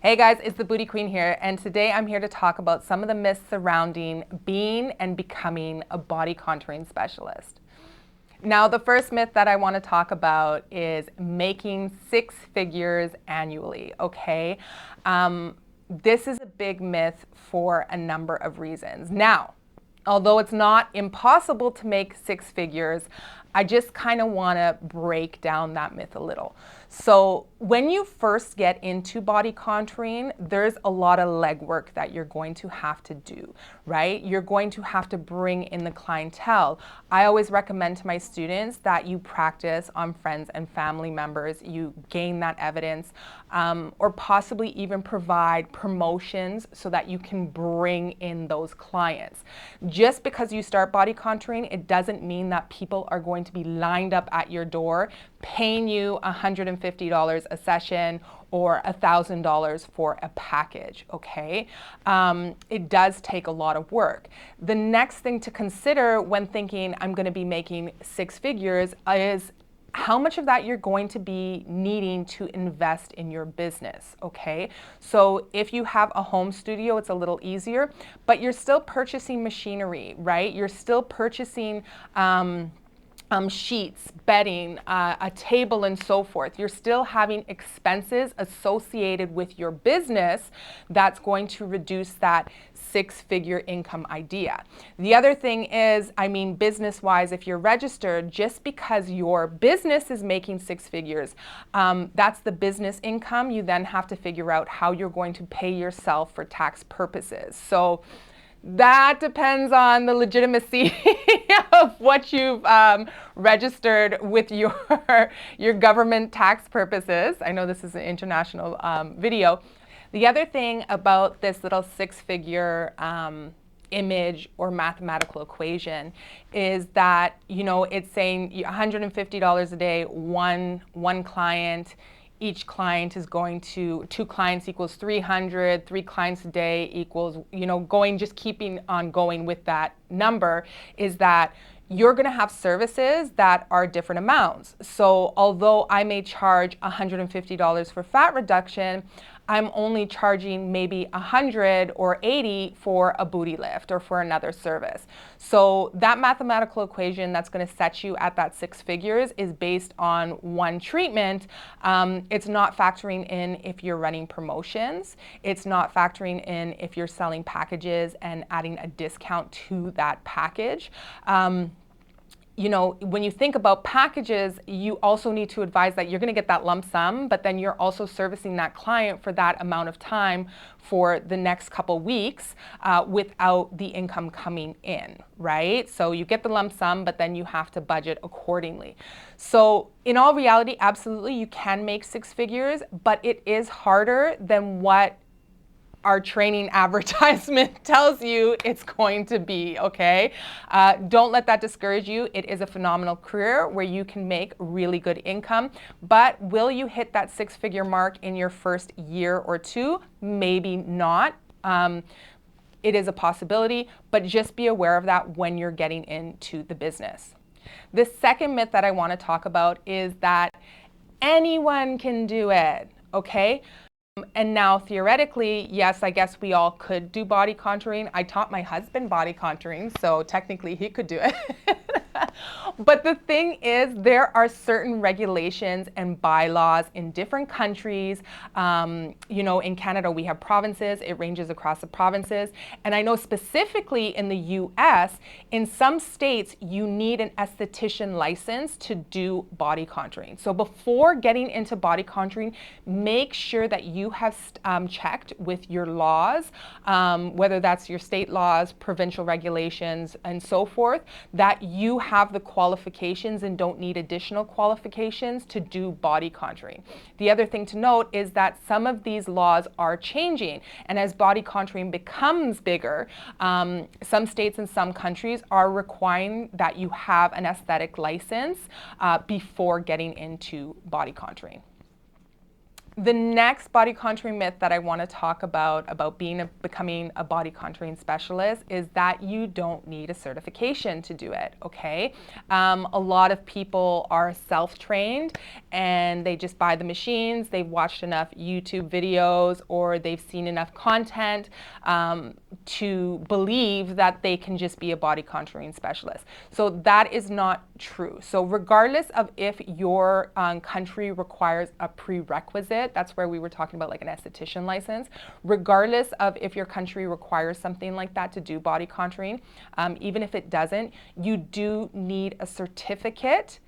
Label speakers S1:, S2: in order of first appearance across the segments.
S1: Hey guys, it's the Booty Queen here, and today I'm here to talk about some of the myths surrounding being and becoming a body contouring specialist. Now, the first myth that I want to talk about is making six figures annually, okay? This is a big myth for a number of reasons. Now, although it's not impossible to make six figures, I just kind of want to break down that myth a little. So when you first get into body contouring, there's a lot of legwork that you're going to have to do, right? You're going to have to bring in the clientele. I always recommend to my students that you practice on friends and family members, you gain that evidence, or possibly even provide promotions so that you can bring in those clients. Just because you start body contouring, it doesn't mean that people are going to be lined up at your door paying you $150 a session or $1,000 for a package, okay? It does take a lot of work. The next thing to consider when thinking I'm gonna be making six figures is how much of that you're going to be needing to invest in your business, okay? So if you have a home studio, it's a little easier, but you're still purchasing machinery, right? You're still purchasing sheets, bedding, a table, and so forth. You're still having expenses associated with your business that's going to reduce that six-figure income idea. The other thing is, business-wise, if you're registered, just because your business is making six figures, that's the business income. You then have to figure out how you're going to pay yourself for tax purposes. So that depends on the legitimacy of what you've registered with your government tax purposes. I know this is an international video. The other thing about this little six-figure image or mathematical equation is that, it's saying $150 a day, one client. Each client is going to, 2 clients equals 300, 3 clients a day equals, just keeping on going with that number, is that you're going to have services that are different amounts. So although I may charge $150 for fat reduction, I'm only charging maybe 100 or 80 for a booty lift or for another service. So that mathematical equation that's going to set you at that six figures is based on one treatment. It's not factoring in if you're running promotions. It's not factoring in if you're selling packages and adding a discount to that package. When you think about packages, you also need to advise that you're going to get that lump sum, but then you're also servicing that client for that amount of time for the next couple weeks without the income coming in, right? So you get the lump sum, but then you have to budget accordingly. So in all reality, absolutely, you can make six figures, but it is harder than what our training advertisement tells you it's going to be, okay? Don't let that discourage you. It is a phenomenal career where you can make really good income, but will you hit that six-figure mark in your first year or two? Maybe not. It is a possibility, but just be aware of that when you're getting into the business. The second myth that I want to talk about is that anyone can do it, okay? And now theoretically, yes, I guess we all could do body contouring. I taught my husband body contouring, so technically he could do it. But the thing is, there are certain regulations and bylaws in different countries. In Canada, we have provinces. It ranges across the provinces. And I know specifically in the US, in some states, you need an esthetician license to do body contouring. So before getting into body contouring, make sure that you have checked with your laws, whether that's your state laws, provincial regulations, and so forth, that you have the qualifications and don't need additional qualifications to do body contouring. The other thing to note is that some of these laws are changing, and as body contouring becomes bigger, some states and some countries are requiring that you have an aesthetic license before getting into body contouring. The next body contouring myth that I want to talk about becoming a body contouring specialist is that you don't need a certification to do it, okay? A lot of people are self-trained and they just buy the machines, they've watched enough YouTube videos, or they've seen enough content to believe that they can just be a body contouring specialist. So that is not true. So regardless of if your country requires a prerequisite, that's where we were talking about like an esthetician license, regardless of if your country requires something like that to do body contouring, even if it doesn't, you do need a certificate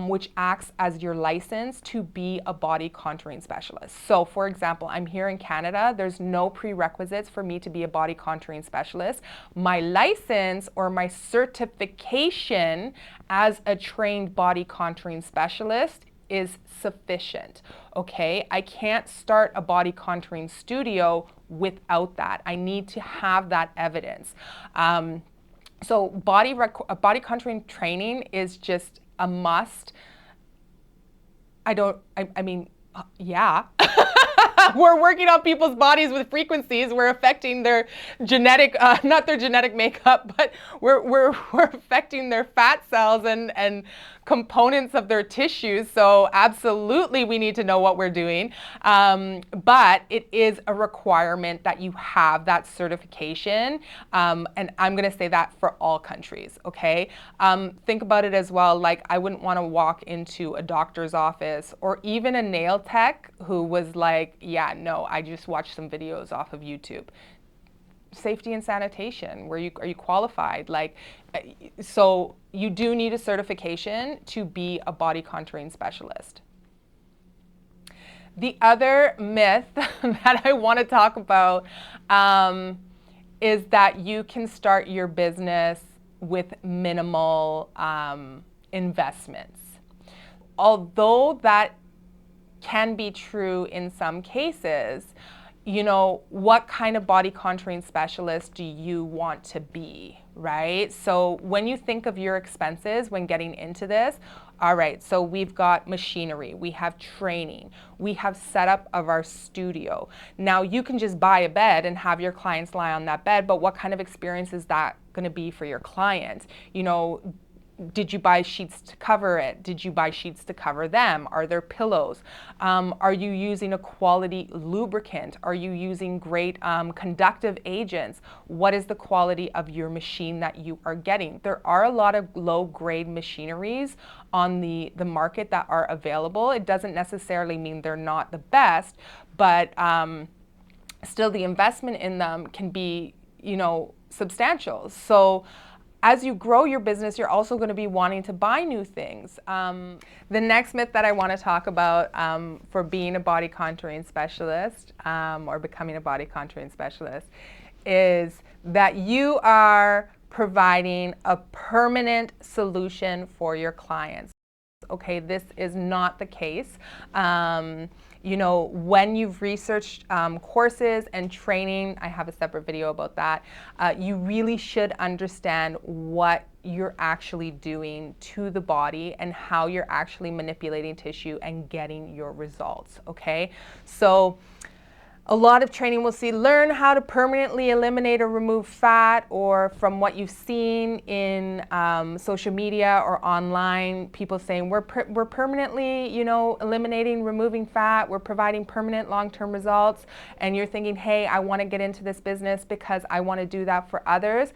S1: which acts as your license to be a body contouring specialist. So for example, I'm here in Canada, there's no prerequisites for me to be a body contouring specialist. My license or my certification as a trained body contouring specialist is sufficient, okay? I can't start a body contouring studio without that. I need to have that evidence. So body contouring training is just a must. I mean, yeah. We're working on people's bodies with frequencies. We're affecting their genetic, not their genetic makeup, but we're affecting their fat cells and components of their tissues. So absolutely we need to know what we're doing. But it is a requirement that you have that certification. And I'm going to say that for all countries, okay? Think about it as well. Like, I wouldn't want to walk into a doctor's office or even a nail tech who was like, yeah, no, I just watched some videos off of YouTube. Safety and sanitation, are you qualified? Like, so you do need a certification to be a body contouring specialist. The other myth that I want to talk about is that you can start your business with minimal investments. Although that can be true in some cases, you know, what kind of body contouring specialist do you want to be, right? So when you think of your expenses when getting into this, all right, so we've got machinery, we have training, we have setup of our studio. Now you can just buy a bed and have your clients lie on that bed, but what kind of experience is that going to be for your clients? You know, did you buy sheets to cover it? Did you buy sheets to cover them? Are there pillows? Are you using a quality lubricant? Are you using great conductive agents? What is the quality of your machine that you are getting? There are a lot of low-grade machineries on the market that are available. It doesn't necessarily mean they're not the best, but still the investment in them can be, you know, substantial. So as you grow your business, you're also going to be wanting to buy new things. The next myth that I want to talk about for being a body contouring specialist or becoming a body contouring specialist is that you are providing a permanent solution for your clients. Okay, this is not the case. You know, when you've researched courses and training, I have a separate video about that, you really should understand what you're actually doing to the body and how you're actually manipulating tissue and getting your results, okay? So a lot of training will see, learn how to permanently eliminate or remove fat, or from what you've seen in social media or online, people saying we're permanently, you know, eliminating, removing fat, we're providing permanent long-term results, and you're thinking, hey, I want to get into this business because I want to do that for others.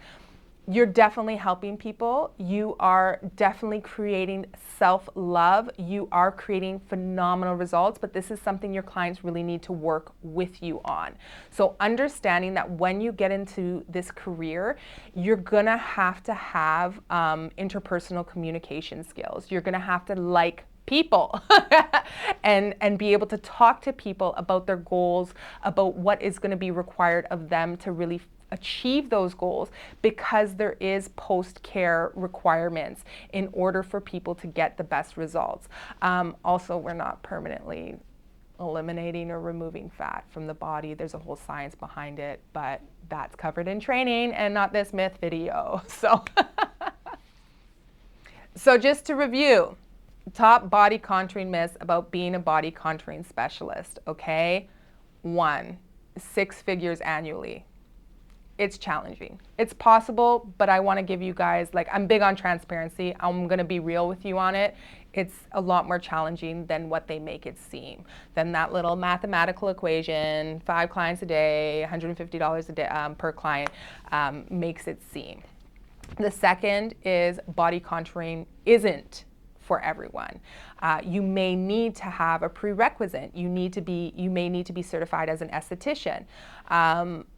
S1: You're definitely helping people. You are definitely creating self-love. You are creating phenomenal results, but this is something your clients really need to work with you on. So understanding that when you get into this career, you're gonna have to have interpersonal communication skills. You're gonna have to like people and be able to talk to people about their goals, about what is going to be required of them to really achieve those goals, because there is post-care requirements in order for people to get the best results. Also, we're not permanently eliminating or removing fat from the body. There's a whole science behind it, but that's covered in training and not this myth video. So just to review, Top body contouring myths about being a body contouring specialist, okay? 1, 6 figures annually. It's challenging. It's possible, but I want to give you guys, like, I'm big on transparency. I'm going to be real with you on it. It's a lot more challenging than what they make it seem. Than that little mathematical equation, 5 clients a day, $150 a day per client, makes it seem. The second is body contouring isn't for everyone. You may need to have a prerequisite. You may need to be certified as an esthetician.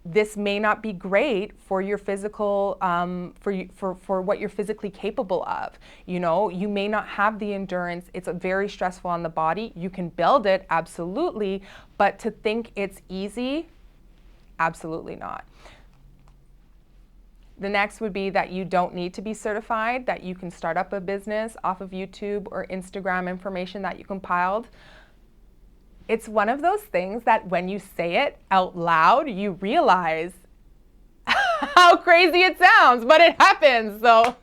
S1: This may not be great for your physical, for what you're physically capable of. You know, you may not have the endurance. It's very stressful on the body. You can build it, absolutely, but to think it's easy, absolutely not. The next would be that you don't need to be certified, that you can start up a business off of YouTube or Instagram information that you compiled. It's one of those things that when you say it out loud, you realize how crazy it sounds, but it happens. So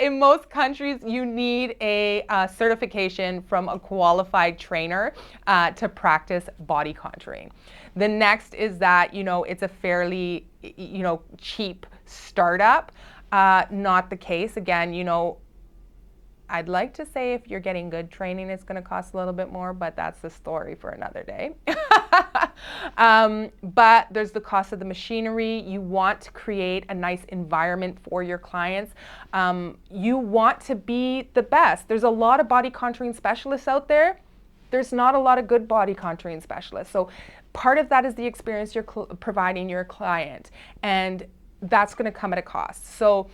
S1: in most countries, you need a certification from a qualified trainer to practice body contouring. The next is that, you know, it's a fairly, you know, cheap startup. Not the case. Again, you know, I'd like to say if you're getting good training, it's going to cost a little bit more, but that's the story for another day. But there's the cost of the machinery. You want to create a nice environment for your clients. You want to be the best. There's a lot of body contouring specialists out there. There's not a lot of good body contouring specialists. So part of that is the experience you're providing your client, and that's going to come at a cost. So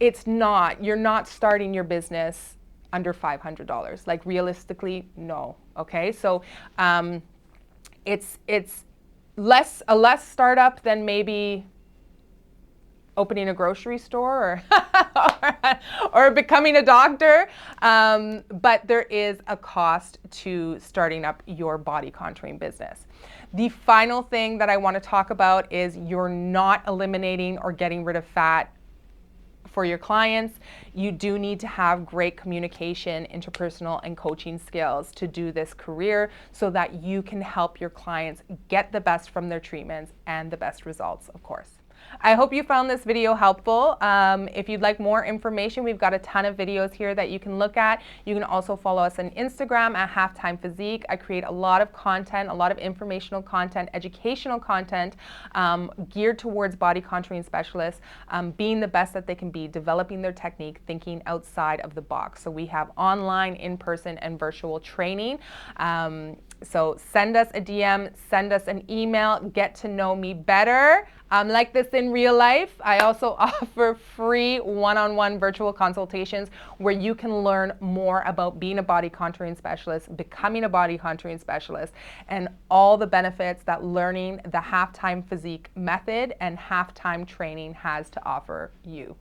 S1: you're not starting your business under $500. Like, realistically, no. Okay, so it's a less startup than maybe opening a grocery store or becoming a doctor, but there is a cost to starting up your body contouring business. The final thing that I want to talk about is you're not eliminating or getting rid of fat for your clients. You do need to have great communication, interpersonal, and coaching skills to do this career so that you can help your clients get the best from their treatments and the best results, of course. I hope you found this video helpful. If you'd like more information, we've got a ton of videos here that you can look at. You can also follow us on Instagram at Halftime Physique. I create a lot of content, a lot of informational content, educational content geared towards body contouring specialists, being the best that they can be, developing their technique, thinking outside of the box. So we have online, in-person, and virtual training. So send us a DM, send us an email, get to know me better. Like this in real life, I also offer free one-on-one virtual consultations where you can learn more about being a body contouring specialist, becoming a body contouring specialist, and all the benefits that learning the Halftime Physique method and Halftime training has to offer you.